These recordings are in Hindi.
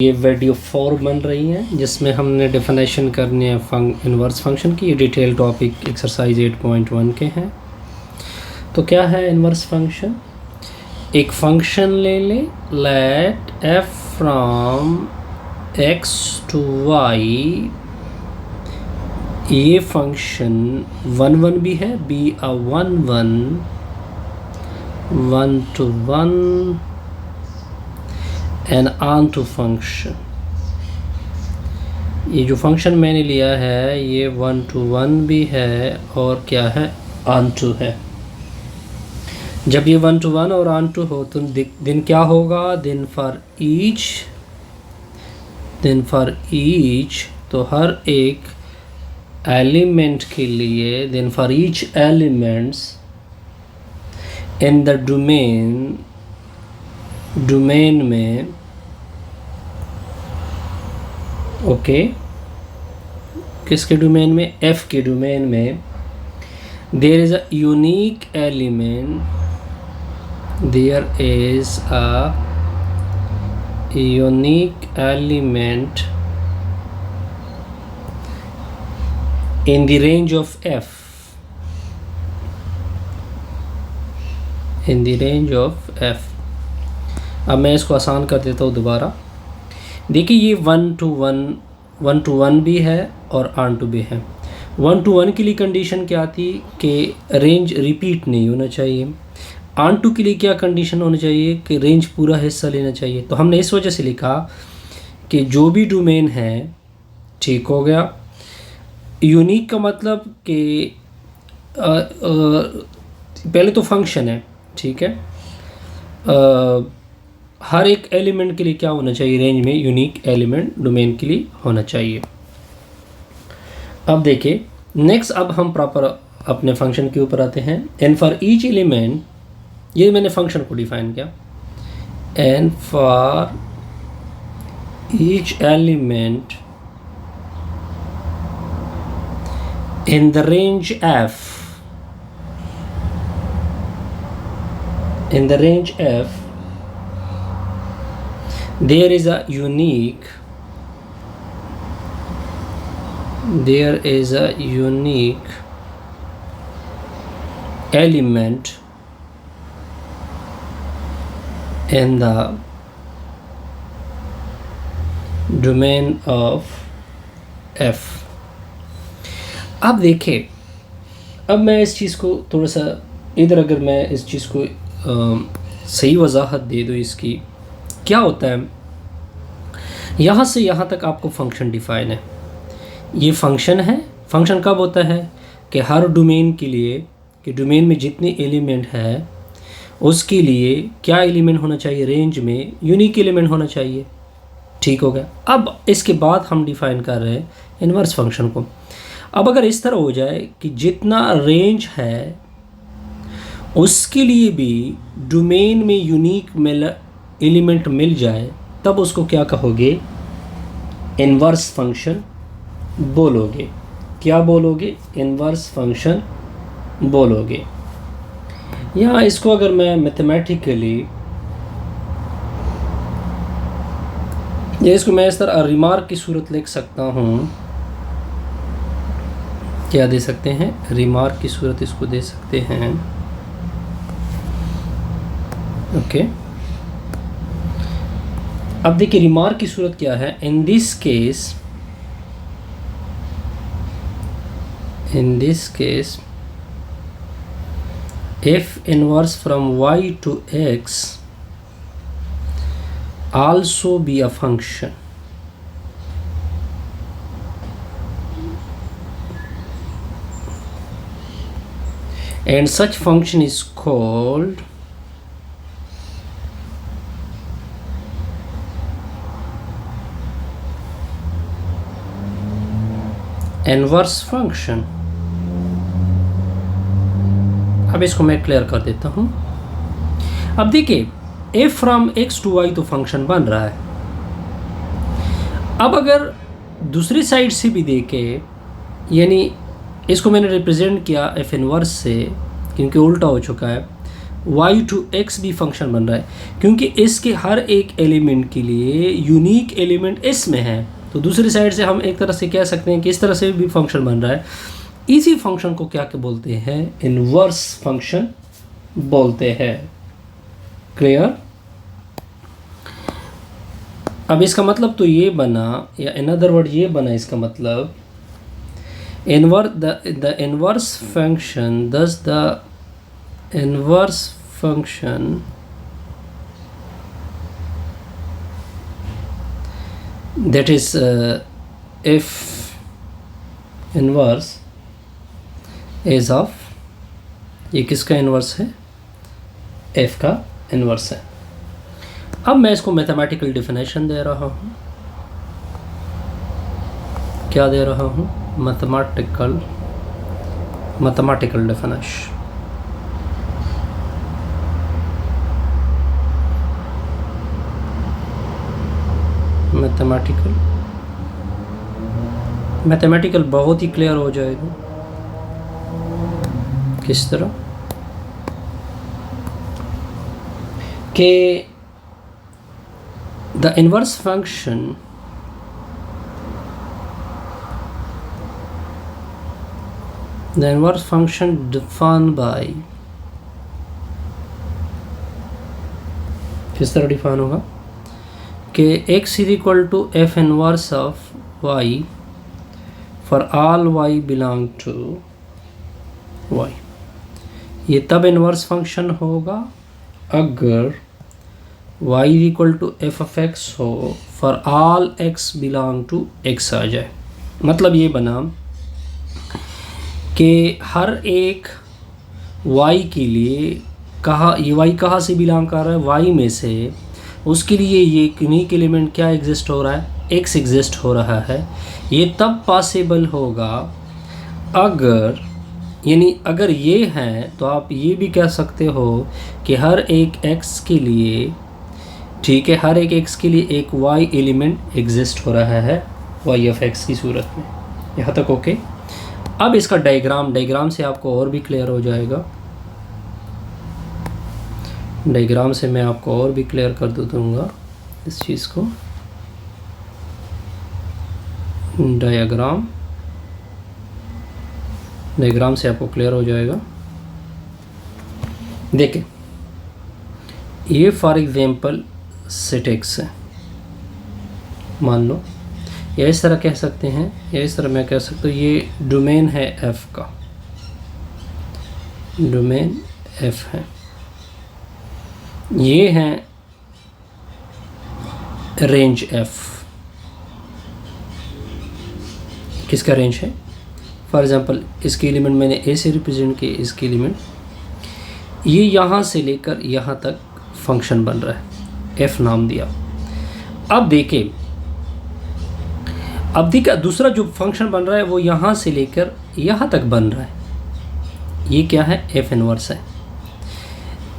ये वीडियो 4 बन रही है जिसमें हमने डेफिनेशन करनी है इन्वर्स फंक्शन की। ये डिटेल टॉपिक एक्सरसाइज 8.1 के हैं। तो क्या है इन्वर्स फंक्शन? एक फंक्शन ले ले, let f from x to y, ये फंक्शन 1 भी है, be a 1 to 1 and onto function. ये जो फंक्शन मैंने लिया है ये 1 to 1 भी है और क्या है, ऑन टू है। जब ये 1 to 1 और ऑन टू हो तो दिन क्या होगा, दिन फॉर ईच तो हर एक एलिमेंट के लिए, then for each elements in the domain में, ओके, किसके डोमेन में, f के डोमेन में, there is a unique element, there is a unique element in the range of f, in the range of f। अब मैं इसको आसान कर देता हूँ दोबारा। देखिए ये 1 to 1 भी है और ऑन टू भी है। 1 to 1 के लिए कंडीशन क्या थी कि रेंज रिपीट नहीं होना चाहिए। ऑन टू के लिए क्या कंडीशन होनी चाहिए कि रेंज पूरा हिस्सा लेना चाहिए। तो हमने इस वजह से लिखा कि जो भी डोमेन है, ठीक हो गया। यूनिक का मतलब कि पहले तो फंक्शन है, ठीक है, हर एक एलिमेंट के लिए क्या होना चाहिए, रेंज में यूनिक एलिमेंट डोमेन के लिए होना चाहिए। अब देखिए नेक्स्ट, अब हम प्रॉपर अपने फंक्शन के ऊपर आते हैं। एन फॉर ईच एलिमेंट, ये मैंने फंक्शन को डिफाइन किया, and for each element in the range f, in the range f, there is a unique element in the domain of f। अब देखिए, अब मैं इस चीज़ को थोड़ा सा इधर, अगर मैं इस चीज़ को सही वजाहत दे दूँ इसकी, क्या होता है, यहाँ से यहाँ तक आपको फंक्शन डिफाइन है। ये फंक्शन है। फंक्शन कब होता है कि हर डोमेन के लिए, कि डोमेन में जितने एलिमेंट है उसके लिए क्या एलिमेंट होना चाहिए, रेंज में यूनिक एलिमेंट होना चाहिए, ठीक हो गया। अब इसके बाद हम डिफाइन कर रहे हैं इन्वर्स फंक्शन को। अब अगर इस तरह हो जाए कि जितना रेंज है उसके लिए भी डोमेन में यूनिक एलिमेंट मिल जाए, तब उसको क्या कहोगे, इन्वर्स फंक्शन बोलोगे। क्या बोलोगे, इन्वर्स फंक्शन बोलोगे। यहाँ इसको अगर मैं मैथमेटिकली, या इसको मैं इस तरह रिमार्क की सूरत लिख सकता हूँ, क्या दे सकते हैं, रिमार्क की सूरत इसको दे सकते हैं, ओके। अब देखिए रिमार्क की सूरत क्या है, in this case f inverse from y to x also be a function, and such function is called inverse function। अब इसको मैं क्लियर कर देता हूँ। अब देखिए f from x to y तो फंक्शन बन रहा है। अब अगर दूसरी साइड से भी देखे, यानी इसको मैंने रिप्रेजेंट किया f इनवर्स से, क्योंकि उल्टा हो चुका है, y2x भी फंक्शन बन रहा है, क्योंकि इसके हर एक एलिमेंट के लिए यूनिक एलिमेंट इसमें है। तो दूसरी साइड से हम एक तरह से कह सकते हैं कि इस तरह से भी फंक्शन बन रहा है। इसी फंक्शन को क्या बोलते हैं? इन्वर्स फंक्शन बोलते हैं। क्लियर? अब इसका मतलब तो ये बना, या इन अदर वर्ड ये बना, इसका मतलब the inverse function, thus the inverse function that is f inverse is of, ये किसका इन्वर्स है? f का इन्वर्स है। अब मैं इसको मैथमेटिकल डेफिनेशन दे रहा हूँ। क्या दे रहा हूँ? Mathematical definition. मैथमेटिकल बहुत ही क्लियर हो जाएगा। किस तरह कि the inverse function defined by, किस तरह डिफाइन होगा कि x is equal to f inverse of y for all y belong to y। ये तब इनवर्स फंक्शन होगा अगर y is equal to f of x हो for all x belong to x आ जाए। मतलब ये बना कि हर एक y के लिए ये y कहाँ से बिलोंग कर रहा है? y में से। उसके लिए ये यूनिक एलिमेंट क्या एग्जिस्ट हो रहा है? x एग्जिस्ट हो रहा है। ये तब पॉसिबल होगा अगर, यानी अगर ये है तो आप ये भी कह सकते हो कि हर एक x के लिए, ठीक है, हर एक x के लिए एक y एलिमेंट एग्जिस्ट हो रहा है y ऑफ x की सूरत में। यहाँ तक ओके? अब इसका डायग्राम से आपको और भी क्लियर हो जाएगा। डायग्राम से मैं आपको और भी क्लियर कर दूंगा इस चीज़ को। डायग्राम से आपको क्लियर हो जाएगा। देखिए, ये फॉर एग्जांपल सेट एक्स है, मान लो, या इस तरह कह सकते हैं, या इस तरह मैं कह सकता हूँ ये डोमेन है f का, डोमेन f है। ये है रेंज f। किसका रेंज है? फॉर एग्जांपल इसके एलिमेंट मैंने a से रिप्रेजेंट किए, इसके एलिमेंट ये यहाँ से लेकर यहाँ तक फंक्शन बन रहा है, f नाम दिया। अब देखिए, दूसरा जो फंक्शन बन रहा है वो यहाँ से लेकर यहाँ तक बन रहा है। ये क्या है? f इनवर्स है।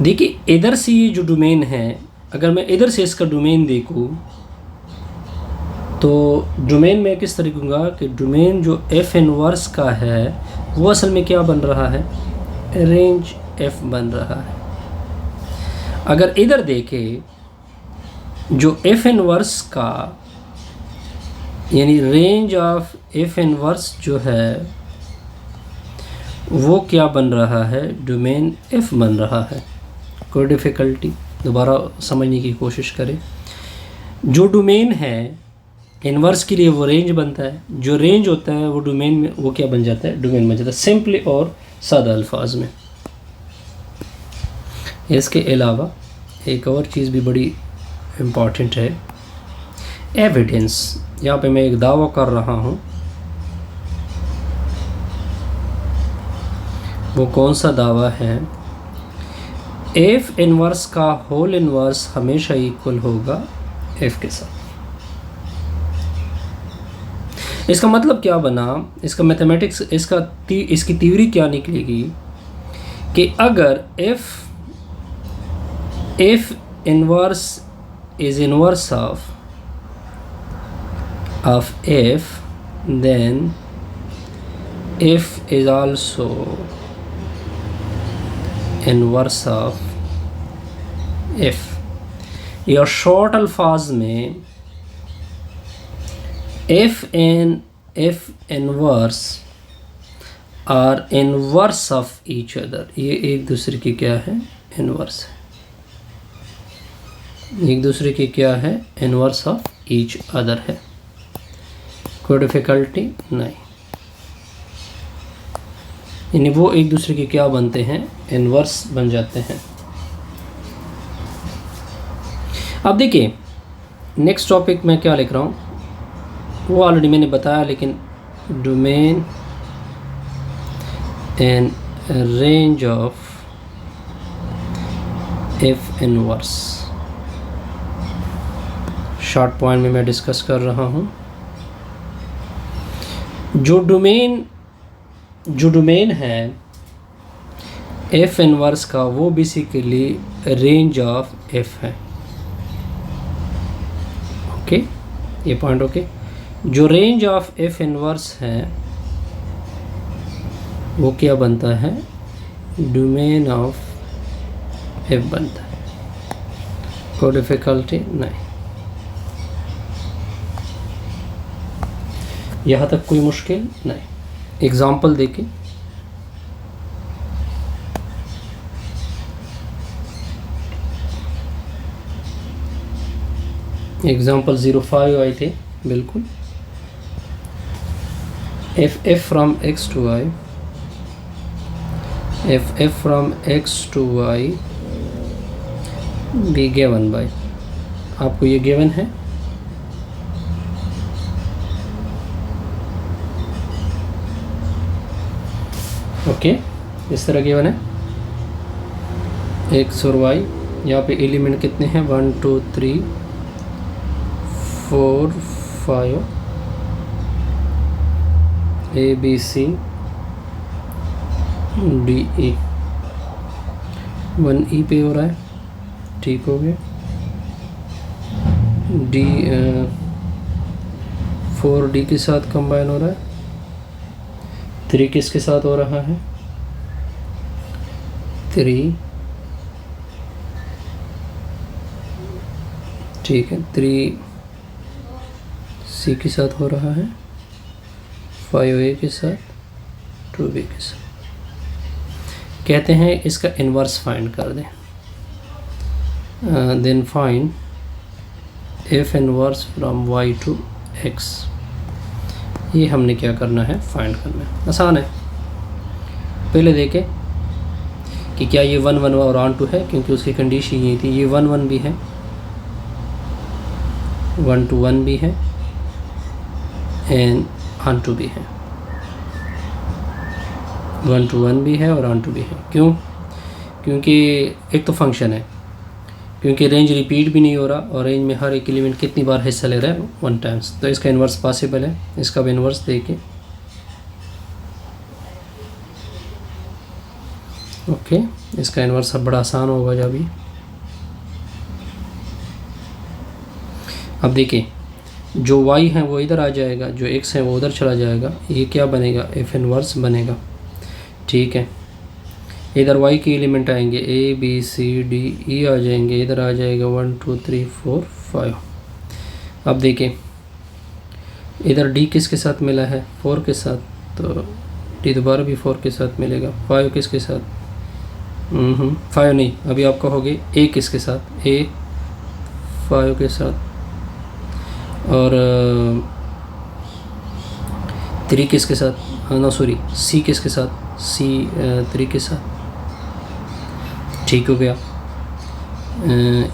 देखिए, इधर से ये जो डोमेन है, अगर मैं इधर से इसका डोमेन देखूँ तो डोमेन में किस तरह कहूँगा कि डोमेन जो f इनवर्स का है वो असल में क्या बन रहा है? रेंज f बन रहा है। अगर इधर देखें, जो f इनवर्स का यानी रेंज ऑफ f इनवर्स जो है वो क्या बन रहा है? डोमेन f बन रहा है। कोई डिफ़िकल्टी? दोबारा समझने की कोशिश करें। जो डोमेन है इनवर्स के लिए वो रेंज बनता है, जो रेंज होता है वो डोमेन में वो क्या बन जाता है? डोमेन बन जाता है, सिंपली और सादा अल्फाज में। इसके अलावा एक और चीज़ भी बड़ी इम्पॉर्टेंट है, एविडेंस। यहाँ पे मैं एक दावा कर रहा हूँ, वो कौन सा दावा है? f इनवर्स का होल इनवर्स हमेशा इक्वल होगा f के साथ। इसका मतलब क्या बना? इसका मैथमेटिक्स, इसकी थ्योरी क्या निकलेगी कि अगर f inverse is inverse of f, then f is also inverse of F, या शॉर्ट अल्फाज में F inverse are inverse of each other, ये एक दूसरे की क्या है, इनवर्स है, एक दूसरे की क्या है, इनवर्स ऑफ ईच अदर है। कोई डिफिकल्टी नहीं, यानी वो एक दूसरे के क्या बनते हैं, इनवर्स बन जाते हैं। अब देखिए नेक्स्ट टॉपिक मैं क्या लिख रहा हूँ, वो ऑलरेडी मैंने बताया, लेकिन domain and range of F inverse, short point में मैं डिस्कस कर रहा हूँ। जो डोमेन है एफ इनवर्स का, वो बेसिकली रेंज ऑफ एफ है। ओके, ये पॉइंट ओके। जो रेंज ऑफ एफ इनवर्स है वो क्या बनता है, डोमेन ऑफ एफ बनता है। कोई डिफिकल्टी नहीं, यहाँ तक कोई मुश्किल नहीं। एग्जाम्पल देखिए, एग्जाम्पल 05 आए थे बिल्कुल। F from x to y, f from x to y be given by, आपको ये गिवन है। ओके, इस तरह गिवन है एक्स और वाई। यहाँ पे एलिमेंट कितने हैं, 1 2 3 4 5, A B C D E, 1 ई पे हो रहा है, ठीक हो गया। डी 4 डी के साथ कंबाइन हो रहा है, 3 किसके साथ हो रहा है, 3, ठीक है, 3 सी के साथ हो रहा है, 5 ए के साथ, 2 बी के साथ। कहते हैं इसका इन्वर्स फाइंड कर दें। Then find f inverse from y to x, ये हमने क्या करना है, फाइंड करना है। आसान है। पहले देखें कि क्या ये 1 1 और ऑन टू है, क्योंकि उसकी कंडीशन ये थी, ये 1 1 भी है, 1 to 1 भी है, एंड ऑन टू भी है, 1 to 1 भी है और ऑन टू भी है। क्यों? क्योंकि एक तो फंक्शन है, क्योंकि रेंज रिपीट भी नहीं हो रहा, और रेंज में हर एक एलिमेंट कितनी बार हिस्सा ले रहा है, 1 टाइम्स, तो इसका इन्वर्स पॉसिबल है। इसका भी इन्वर्स देखिए। ओके, इसका इन्वर्स अब बड़ा आसान होगा जब भी। अब देखिए, जो y है वो इधर आ जाएगा, जो x है वो उधर चला जाएगा, ये क्या बनेगा, एफ इन्वर्स बनेगा। ठीक है, इधर y के एलिमेंट आएंगे, a b c d e आ जाएंगे, इधर आ जाएगा 1 2 3 4 5। अब देखिए इधर d किसके साथ मिला है, 4 के साथ, तो d दोबारा भी 4 के साथ मिलेगा। 5 किसके साथ, 5 नहीं, अभी आप कहोगे a किसके साथ, a 5 के साथ, और 3 किसके साथ, नो सॉरी, c किसके साथ, c 3 के साथ, ठीक हो गया।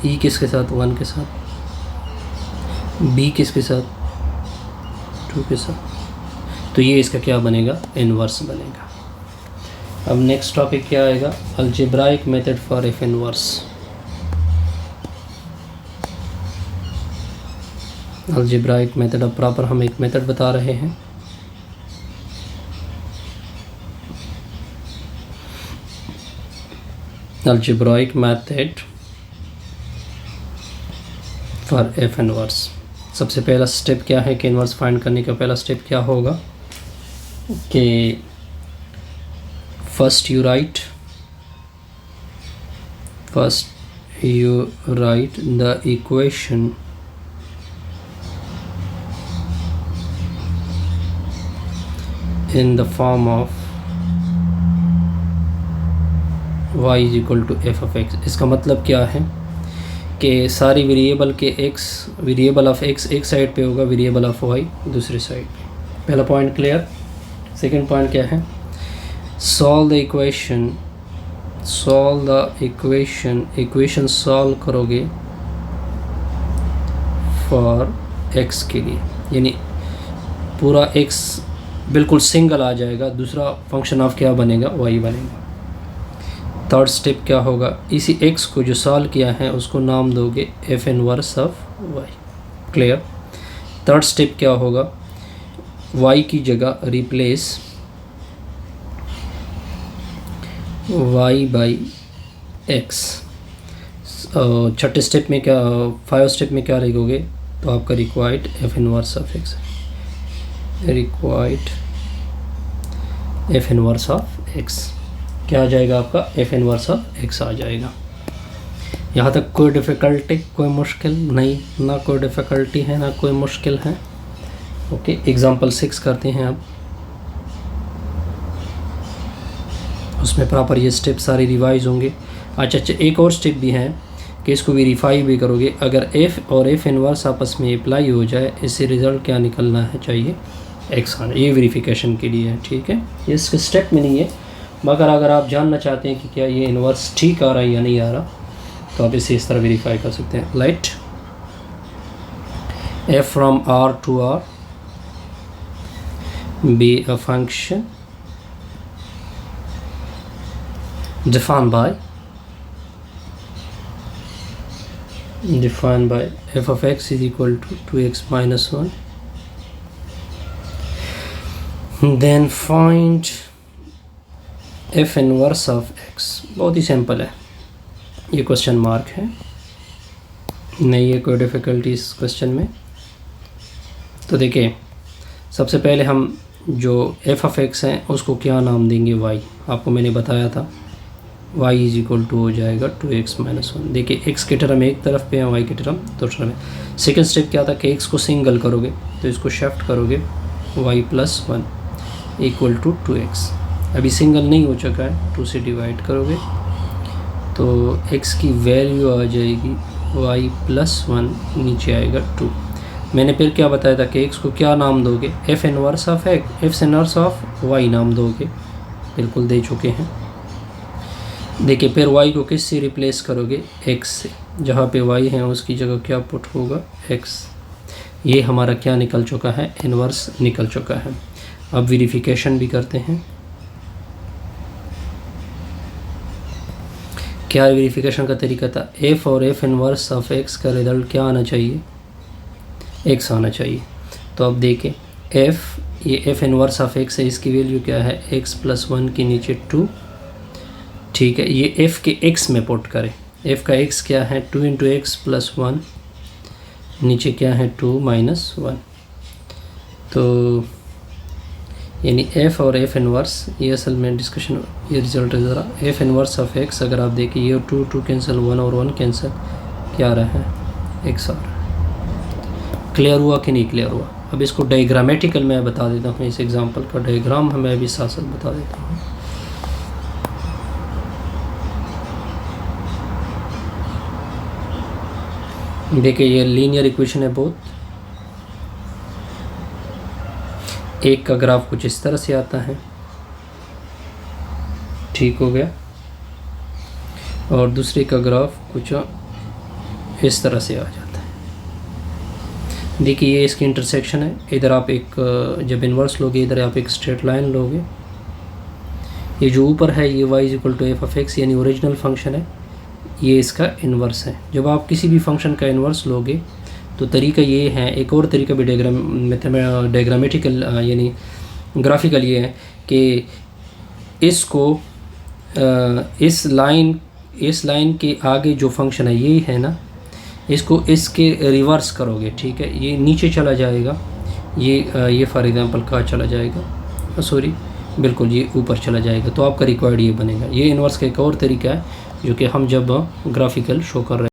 e किसके साथ, 1 के साथ, b किसके साथ, 2 के साथ, तो ये इसका क्या बनेगा, इन्वर्स बनेगा। अब नेक्स्ट टॉपिक क्या आएगा, algebraic method for F inverse. Algebraic method, अब प्रॉपर हम एक मेथड बता रहे हैं। Algebraic method for F inverse. सबसे पहला स्टेप क्या है कि इनवर्स फाइंड करने का पहला स्टेप क्या होगा कि first you right first you write the equation in the form of y is equal to f of x। इसका मतलब क्या है कि सारी वेरिएबल के x, वेरिएबल ऑफ x एक साइड पे होगा, वेरिएबल ऑफ y दूसरी साइड पे। पहला पॉइंट क्लियर। सेकंड पॉइंट क्या है, solve the equation, solve the equation, equation solve करोगे फॉर x के लिए, यानी पूरा x बिल्कुल सिंगल आ जाएगा, दूसरा फंक्शन ऑफ क्या बनेगा, y बनेगा। थर्ड स्टेप क्या होगा, इसी x को जो सॉल्व किया है उसको नाम दोगे f inverse of y। Clear. Third step क्या होगा, y की जगह रिप्लेस y बाई x। छठे स्टेप में क्या, 5 स्टेप में क्या लिखोगे, तो आपका required f inverse of x, required f inverse of x क्या आ जाएगा, आपका f इनवर्स ऑफ x आ जाएगा। यहाँ तक कोई डिफ़िकल्टी, कोई मुश्किल नहीं, ना कोई डिफ़िकल्टी है ना कोई मुश्किल है। ओके, एग्जांपल 6 करते हैं अब। उसमें प्रॉपर ये स्टेप सारे रिवाइज होंगे। अच्छा, एक और स्टेप भी है कि इसको वेरीफाई भी करोगे। अगर f और f इनवर्स आपस में अप्लाई हो जाए, इससे रिज़ल्ट क्या निकलना है चाहिए, x आना। ये वेरिफिकेशन के लिए है, ठीक है, ये इसके स्टेप में नहीं है, मगर अगर आप जानना चाहते हैं कि क्या ये इन्वर्स ठीक आ रहा है या नहीं आ रहा, तो आप इसे इस तरह वेरीफाई कर सकते हैं। Let f from r to r be a function defined by f of x is equal to 2x minus 1, then find f inverse of x। बहुत ही सिंपल है, ये क्वेश्चन मार्क है, नहीं है कोई डिफ़िकल्टी इस क्वेश्चन में। तो देखिए, सबसे पहले हम जो f ऑफ x है उसको क्या नाम देंगे, y। आपको मैंने बताया था y इज इक्वल टू हो जाएगा 2x माइनस 1। देखिए, x के टर्म एक तरफ पे है, y के टर्म दूसरे में। सेकेंड स्टेप क्या था कि x को सिंगल करोगे तो इसको शिफ्ट करोगे y plus 1 equal to 2x। अभी सिंगल नहीं हो चुका है, 2 से डिवाइड करोगे तो x की वैल्यू आ जाएगी y प्लस 1, नीचे आएगा 2। मैंने फिर क्या बताया था कि x को क्या नाम दोगे, f inverse of x, f inverse of y नाम दोगे, बिल्कुल दे चुके हैं। देखिए, फिर y को किस से रिप्लेस करोगे, x से, जहाँ पे y है उसकी जगह क्या पुट होगा, x। ये हमारा क्या निकल चुका है, इनवर्स निकल चुका है। अब वेरिफिकेशन भी करते हैं। क्या वेरिफिकेशन का तरीका था, f और f इनवर्स ऑफ x का रिजल्ट क्या आना चाहिए, x आना चाहिए। तो अब देखें, f, ये f इनवर्स ऑफ x है, इसकी वैल्यू क्या है, x प्लस 1 के नीचे 2, ठीक है। ये f के x में पुट करें, f का x क्या है, 2 इंटू एक्स प्लस 1, नीचे क्या है 2 माइनस 1। तो यानी f और f इनवर्स, ये असल में डिस्कशन, ये रिजल्ट है ज़रा। f इनवर्स ऑफ x अगर आप देखिए, ये 2 कैंसिल, 1 और 1 कैंसिल, क्या आ रहा है, x आ रहा है। क्लियर हुआ कि नहीं क्लियर हुआ। अब इसको डायग्रामेटिकल मैं बता देता हूँ, इस एग्जांपल का डायग्राम मैं अभी साथ साथ बता देता हूँ। देखिए, ये लीनियर इक्वेशन है बहुत। एक का ग्राफ कुछ इस तरह से आता है, ठीक हो गया, और दूसरे का ग्राफ कुछ इस तरह से आ जाता है। देखिए, ये इसकी इंटरसेक्शन है। इधर आप एक, जब इन्वर्स लोगे, इधर आप एक स्ट्रेट लाइन लोगे। ये जो ऊपर है ये y is equal to f of x, यानी ओरिजिनल फंक्शन है, ये इसका इन्वर्स है। जब आप किसी भी फंक्शन का इन्वर्स लोगे तो तरीका ये है, एक और तरीका भी डायग्रामेटिकल यानी ग्राफिकल ये है कि इसको इस लाइन के आगे जो फंक्शन है ये है ना, इसको इसके रिवर्स करोगे, ठीक है। ये नीचे चला जाएगा, ये फॉर एग्जांपल कहाँ चला जाएगा, सॉरी, बिल्कुल ये ऊपर चला जाएगा, तो आपका रिक्वायर्ड ये बनेगा। ये इन्वर्स का एक और तरीका है। जो कि हम जब ग्राफिकल शो कर रहे